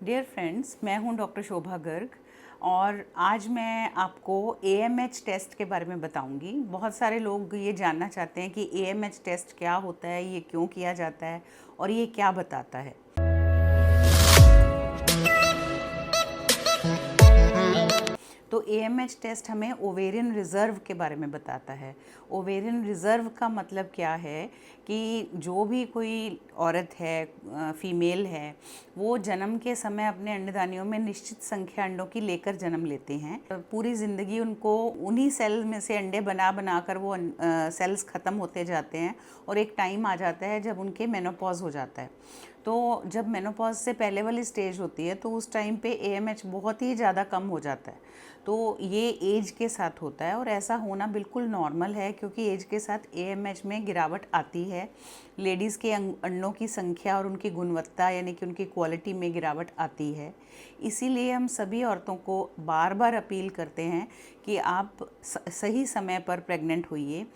Dear friends, मैं हूं doctor शोभा गर्ग और आज मैं आपको AMH टेस्ट के बारे में बताऊंगी। बहुत सारे लोग ये जानना चाहते हैं कि AMH टेस्ट क्या होता है, ये क्यों किया जाता है और ये क्या बताता है। तो AMH टेस्ट हमें ओवेरियन रिज़र्व के बारे में बताता है। ओवेरियन रिज़र्व का मतलब क्या है कि जो भी कोई औरत है, फीमेल है, वो जन्म के समय अपने अंडदानियों में निश्चित संख्या अंडों की लेकर जन्म लेते हैं। पूरी ज़िंदगी उनको उन्हीं सेल में से अंडे बना बना कर वो सेल्स ख़त्म होते जाते हैं और एक टाइम आ जाता है जब उनके मेनोपॉज हो जाता है। तो जब मेनोपॉज से पहले वाली स्टेज होती है तो उस टाइम पे AMH बहुत ही ज़्यादा कम हो जाता है। तो ये एज के साथ होता है और ऐसा होना बिल्कुल नॉर्मल है, क्योंकि एज के साथ AMH में गिरावट आती है। लेडीज़ के अंडों की संख्या और उनकी गुणवत्ता यानी कि उनकी क्वालिटी में गिरावट आती है। इसीलिए हम सभी औरतों को बार बार अपील करते हैं कि आप सही समय पर प्रेग्नेंट होइए।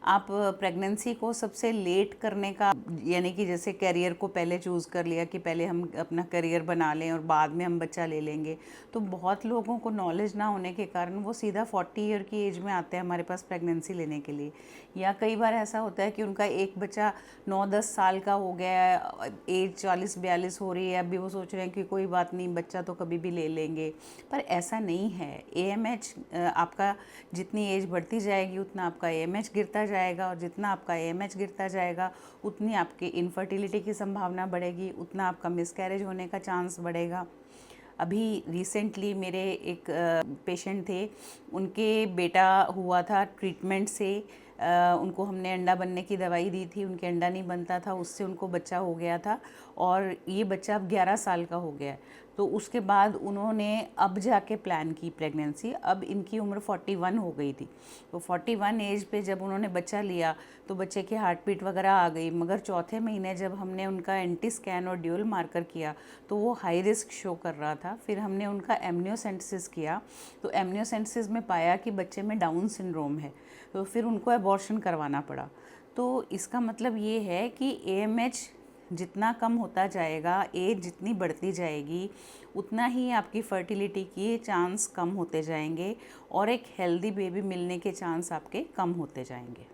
आप प्रेगनेंसी को सबसे लेट करने का, यानी कि जैसे करियर को पहले चूज़ कर लिया कि पहले हम अपना करियर बना लें और बाद में हम बच्चा ले लेंगे, तो बहुत लोगों को नॉलेज ना होने के कारण वो सीधा 40 ईयर की एज में आते हैं हमारे पास प्रेगनेंसी लेने के लिए। या कई बार ऐसा होता है कि उनका एक बच्चा 9-10 साल का हो गया है, एज 40-42 हो रही है, अभी वो सोच रहे हैं कि कोई बात नहीं, बच्चा तो कभी भी ले लेंगे। पर ऐसा नहीं है। AMH आपका जितनी एज बढ़ती जाएगी उतना आपका AMH गिरता जाएगा, और जितना आपका AMH गिरता जाएगा उतनी आपकी इनफर्टिलिटी की संभावना बढ़ेगी, उतना आपका मिसकैरेज होने का चांस बढ़ेगा। अभी रिसेंटली मेरे एक पेशेंट थे, उनके बेटा हुआ था ट्रीटमेंट से। उनको हमने अंडा बनने की दवाई दी थी, उनके अंडा नहीं बनता था, उससे उनको बच्चा हो गया था और ये बच्चा अब 11 साल का हो गया है। तो उसके बाद उन्होंने अब जाके प्लान की प्रेगनेंसी। अब इनकी उम्र 41 हो गई थी, तो 41 एज पे जब उन्होंने बच्चा लिया तो बच्चे की हार्ट बीट वगैरह आ गई, मगर चौथे महीने जब हमने उनका एंटी स्कैन और ड्यूल मार्कर किया तो वो हाई रिस्क शो कर रहा था। फिर हमने उनका एमनियोसेंटेसिस किया, तो एमनियोसेंटेसिस में पाया कि बच्चे में डाउन सिंड्रोम है, तो फिर उनको एबॉर्शन करवाना पड़ा। तो इसका मतलब ये है कि AMH जितना कम होता जाएगा, एज जितनी बढ़ती जाएगी, उतना ही आपकी फर्टिलिटी के चांस कम होते जाएंगे और एक हेल्दी बेबी मिलने के चांस आपके कम होते जाएंगे।